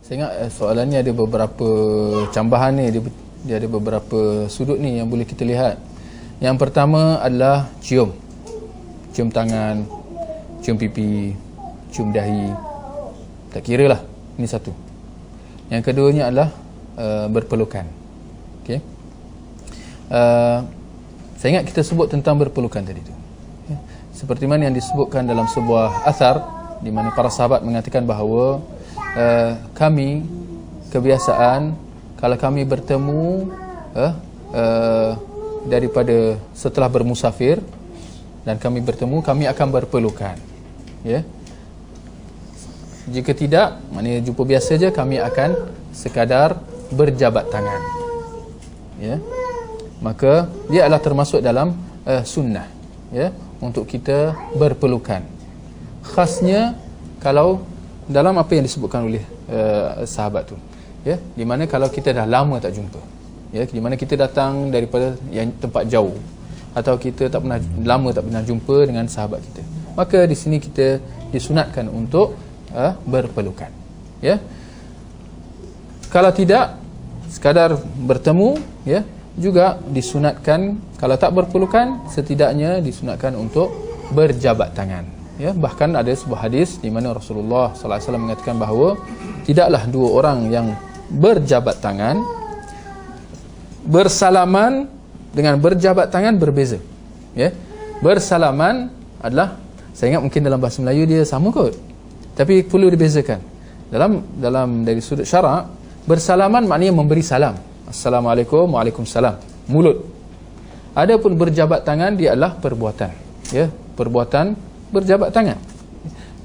Saya ingat soalan ni ada beberapa cambahan ni, dia ada beberapa sudut ni yang boleh kita lihat. Yang pertama adalah cium. Cium tangan, cium pipi, cium dahi. Tak kira lah, ini satu. Yang keduanya adalah berpelukan. Okey. Saya ingat kita sebut tentang berpelukan tadi tu. Seperti mana yang disebutkan dalam sebuah athar, di mana para sahabat mengatakan bahawa kami kebiasaan kalau kami bertemu daripada setelah bermusafir dan kami bertemu, kami akan berpelukan. Ya. Jika tidak, maknanya jumpa biasa je, kami akan sekadar berjabat tangan. Ya. Maka dia adalah termasuk dalam sunnah, ya, untuk kita berpelukan. Khasnya kalau dalam apa yang disebutkan oleh sahabat tu, ya, di mana kalau kita dah lama tak jumpa, ya, di mana kita datang daripada yang tempat jauh, atau kita lama tak pernah jumpa dengan sahabat kita, maka di sini kita disunatkan untuk berpelukan. Ya. Kalau tidak, sekadar bertemu, ya, juga disunatkan. Kalau tak berpelukan, setidaknya disunatkan untuk berjabat tangan. Ya, bahkan ada sebuah hadis di mana Rasulullah sallallahu alaihi wasallam mengatakan bahawa tidaklah dua orang yang berjabat tangan bersalaman dengan berjabat tangan berbeza. Ya. Bersalaman adalah, saya ingat mungkin dalam bahasa Melayu dia sama kot, tapi perlu dibezakan. Dalam dari sudut syarak, bersalaman maknanya memberi salam. Assalamualaikum, waalaikumsalam, mulut. Adapun berjabat tangan, dia adalah perbuatan. Ya, perbuatan berjabat tangan.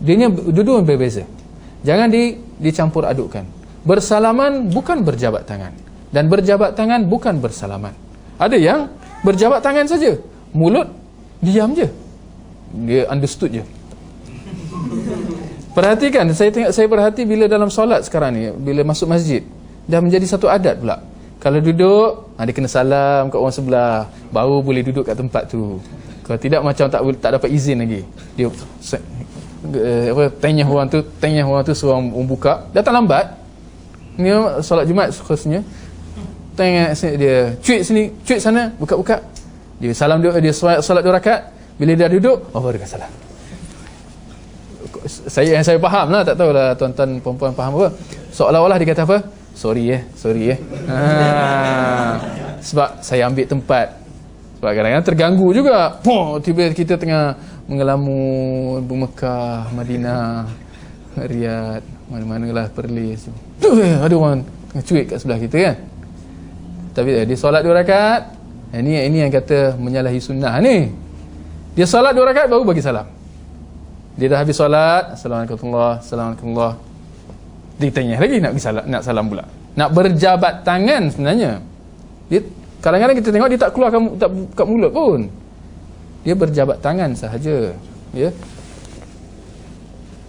Dia dua-dua berbeza. Jangan dicampur adukkan. Bersalaman bukan berjabat tangan, dan berjabat tangan bukan bersalaman. Ada yang berjabat tangan saja, mulut diam je. Dia understood je. Perhatikan, saya perhati bila dalam solat sekarang ni, bila masuk masjid, dah menjadi satu adat pula. Kalau duduk, dia kena salam kat orang sebelah, baru boleh duduk kat tempat tu. Kalau tidak, macam tak dapat izin lagi. Dia tanya orang tu suruh orang buka, datang lambat. Ni solat Jumaat khususnya. Tanya dia, cuit sana, buka. Dia salam, dia solat 2 rakaat. Bila dia duduk, baru dia salam. Saya faham lah, tak tahulah tuan-tuan perempuan faham apa. Seolah-olah dia kata apa? Sorry sebab saya ambil tempat. Sebab kadang-kadang terganggu juga. Tiba kita tengah mengelamun di Mekah, Madinah, Riyadh, mana-manalah, Perlis. Ada orang tengah cuit kat sebelah kita kan. Tapi dia solat 2 rakaat. Ini yang kata menyalahi sunnah ni. Dia solat 2 rakaat baru bagi salam. Dia dah habis solat, Assalamualaikum. Dia tanya lagi nak salam pula. Nak berjabat tangan sebenarnya. Dia kadang-kadang kita tengok dia tak keluar tak buka mulut pun. Dia berjabat tangan sahaja. Ya.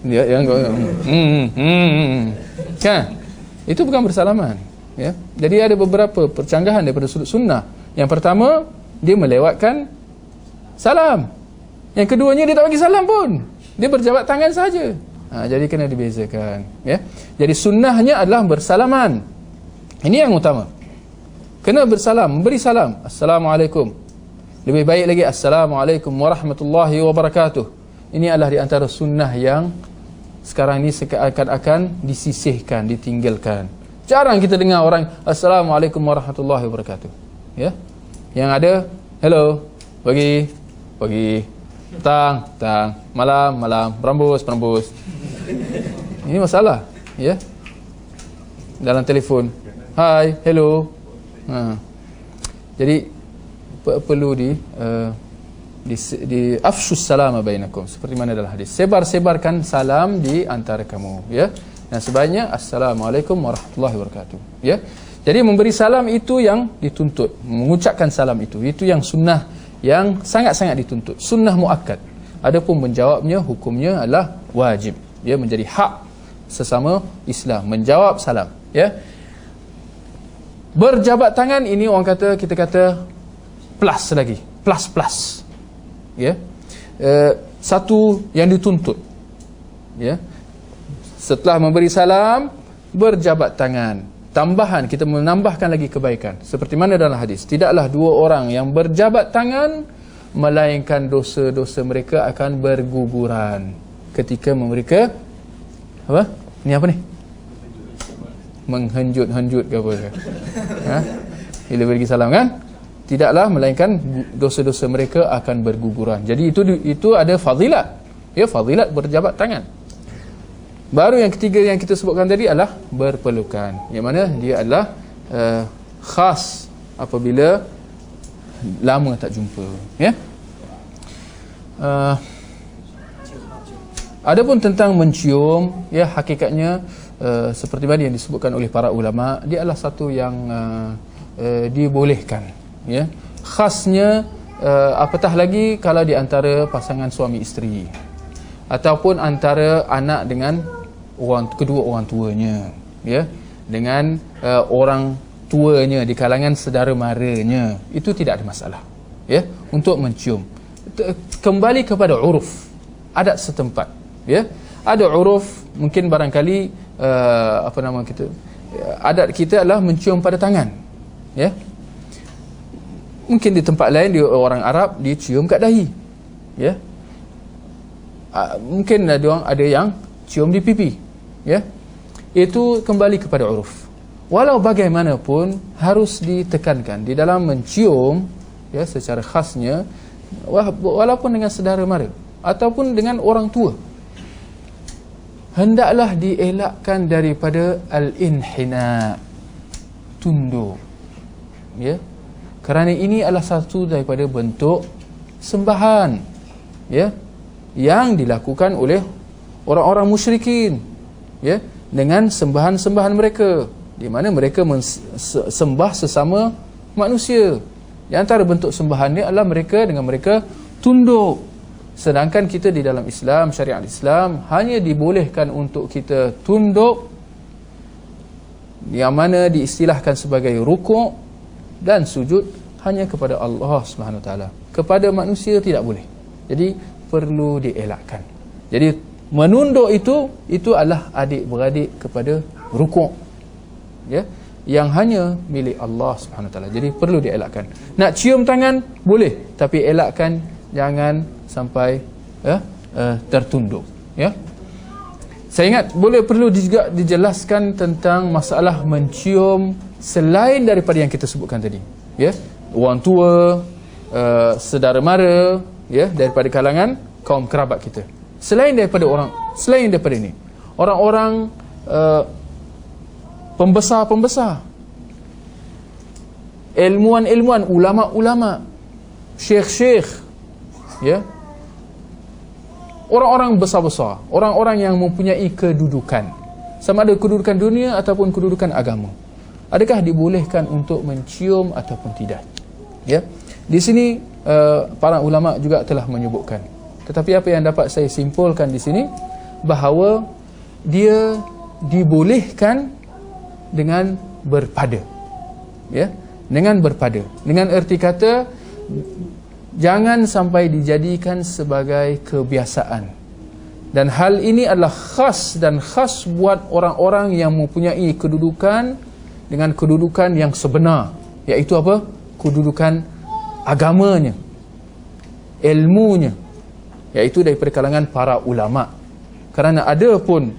Dia yang kan? Itu bukan bersalaman, ya. Jadi ada beberapa percanggahan daripada sudut sunnah. Yang pertama, dia melewatkan salam. Yang keduanya, dia tak bagi salam pun. Dia berjabat tangan sahaja. Jadi kena dibezakan, ya. Jadi sunnahnya adalah bersalaman. Ini yang utama. Kena bersalam, memberi salam. Assalamualaikum. Lebih baik lagi, Assalamualaikum warahmatullahi wabarakatuh. Ini adalah di antara sunnah yang sekarang ini seakan-akan disisihkan, ditinggalkan. Jarang kita dengar orang Assalamualaikum warahmatullahi wabarakatuh. Ya. Yang ada hello, pagi, tang, malam, berambus. Ini masalah, ya. Dalam telefon, hai, hello. Jadi perlu di afshus salama bainakum, seperti mana dalam hadis. Sebar-sebarkan salam di antara kamu, ya. Dan sebaiknya assalamualaikum warahmatullahi wabarakatuh, ya. Jadi memberi salam itu yang dituntut, mengucapkan salam itu yang sunnah, yang sangat-sangat dituntut, sunnah muakkad. Adapun menjawabnya, hukumnya adalah wajib. Dia menjadi hak sesama Islam menjawab salam, ya. Berjabat tangan ini orang kata, kita kata plus lagi, plus, ya. Satu yang dituntut, ya. Setelah memberi salam, berjabat tangan. Tambahan, kita menambahkan lagi kebaikan. Seperti mana dalam hadis, tidaklah dua orang yang berjabat tangan melainkan dosa-dosa mereka akan berguguran ketika mereka apa? Ni apa ni? Menghenjut-henjut ke apa ke? Ha? Bila bagi salam kan? Tidaklah melainkan dosa-dosa mereka akan berguguran. Jadi itu ada fadilat. Ya, fadilat berjabat tangan. Baru yang ketiga yang kita sebutkan tadi adalah berpelukan. Yang mana dia adalah khas apabila lama tak jumpa. Ya. Adapun tentang mencium, ya hakikatnya seperti mana yang disebutkan oleh para ulama, dia adalah satu yang dibolehkan. Ya. Khasnya apatah lagi kalau di antara pasangan suami isteri ataupun antara anak dengan kedua orang tuanya, ya, dengan orang tuanya di kalangan saudara maranya, itu tidak ada masalah, ya, untuk mencium. Kembali kepada uruf adat setempat, ya. Ada uruf mungkin barangkali adat kita adalah mencium pada tangan, ya. Mungkin di tempat lain, di orang Arab dia cium kat dahi, ya. Mungkin ada yang cium di pipi, ya. Itu kembali kepada uruf. Walau bagaimanapun harus ditekankan di dalam mencium, ya, secara khasnya, walaupun dengan saudara mara ataupun dengan orang tua, hendaklah dielakkan daripada al-inhina, tunduk, ya. Kerana ini adalah satu daripada bentuk sembahan, ya, yang dilakukan oleh orang-orang musyrikin, ya, dengan sembahan-sembahan mereka, di mana mereka sembah sesama manusia. Di antara bentuk sembahannya adalah mereka tunduk. Sedangkan kita di dalam Islam, syariat Islam, hanya dibolehkan untuk kita tunduk yang mana diistilahkan sebagai rukuk dan sujud hanya kepada Allah Subhanahu Wa Taala. Kepada manusia tidak boleh. Jadi perlu dielakkan. Jadi menunduk itu adalah adik-beradik kepada rukuk, ya, yang hanya milik Allah Subhanahu Wa Taala. Jadi perlu dielakkan. Nak cium tangan boleh, tapi elakkan jangan sampai tertunduk, ya. Saya ingat perlu juga dijelaskan tentang masalah mencium selain daripada yang kita sebutkan tadi, ya. Orang tua, saudara mara, ya, daripada kalangan kaum kerabat kita. Selain daripada ini, orang-orang pembesar-pembesar, ilmuwan-ilmuwan, ulama-ulama, syekh-syekh, ya, orang-orang besar-besar, orang-orang yang mempunyai kedudukan, sama ada kedudukan dunia ataupun kedudukan agama, adakah dibolehkan untuk mencium ataupun tidak? Ya, di sini para ulama juga telah menyebutkan. Tetapi apa yang dapat saya simpulkan di sini, bahawa dia dibolehkan dengan berpada, ya, dengan berpada, dengan erti kata jangan sampai dijadikan sebagai kebiasaan. Dan hal ini adalah khas buat orang-orang yang mempunyai kedudukan dengan kedudukan yang sebenar, iaitu apa? Kedudukan agamanya, ilmunya, iaitu daripada kalangan para ulama. Kerana ada pun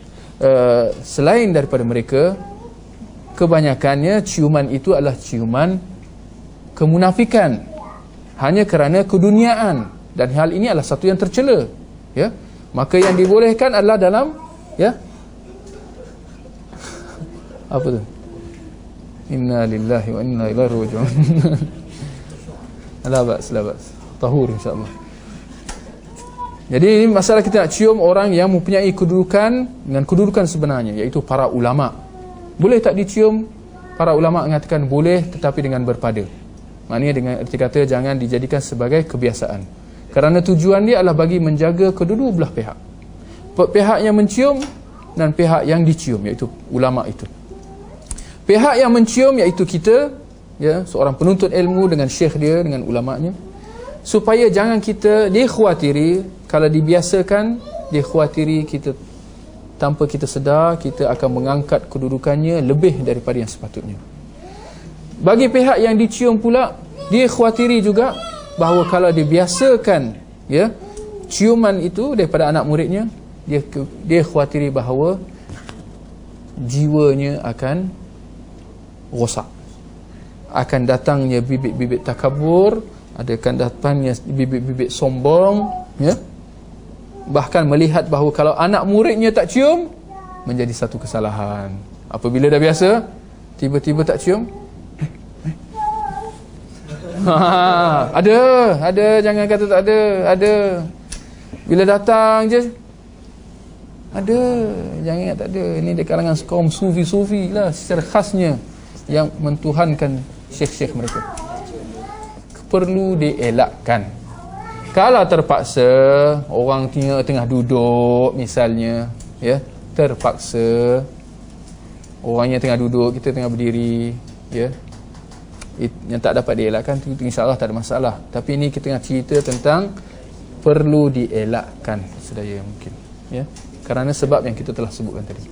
selain daripada mereka, kebanyakannya ciuman itu adalah ciuman kemunafikan, hanya kerana keduniaan, dan hal ini adalah satu yang tercela, ya. Maka yang dibolehkan adalah dalam, ya, apa tu? Inna lillahi wa inna ilaihi raji'un. La ba'as, tahur insya-Allah. Jadi masalah kita nak cium orang yang mempunyai kedudukan dengan kedudukan sebenarnya, iaitu para ulama. Boleh tak dicium? Para ulama mengatakan boleh, tetapi dengan berpada. Maknanya dengan erti kata jangan dijadikan sebagai kebiasaan. Kerana tujuan dia adalah bagi menjaga kedua belah pihak. Pihak yang mencium dan pihak yang dicium, iaitu ulama itu. Pihak yang mencium iaitu kita, ya, seorang penuntut ilmu dengan syekh dia, dengan ulamanya, supaya jangan kita dikhawatiri, kalau dibiasakan, dikhawatiri kita tanpa kita sedar kita akan mengangkat kedudukannya lebih daripada yang sepatutnya. Bagi pihak yang dicium pula, dia khawatiri juga bahawa kalau dia biasakan ya ciuman itu daripada anak muridnya, dia khawatiri bahawa jiwanya akan rosak, akan datangnya bibit-bibit takabur, akan datangnya bibit-bibit sombong ya. Bahkan melihat bahawa kalau anak muridnya tak cium menjadi satu kesalahan. Apabila dah biasa tiba-tiba tak cium, ada, jangan kata tak ada. Bila datang je ada, jangan ingat tak ada. Ini di kalangan kaum sufi-sufi lah secara khasnya yang mentuhankan syekh-syekh mereka. Perlu dielakkan. Kalau terpaksa orang tengah duduk misalnya ya, terpaksa orangnya tengah duduk, kita tengah berdiri ya, yang tak dapat dielakkan tu insya-Allah tak ada masalah. Tapi ini kita tengah cerita tentang perlu dielakkan sedaya mungkin ya, kerana sebab yang kita telah sebutkan tadi.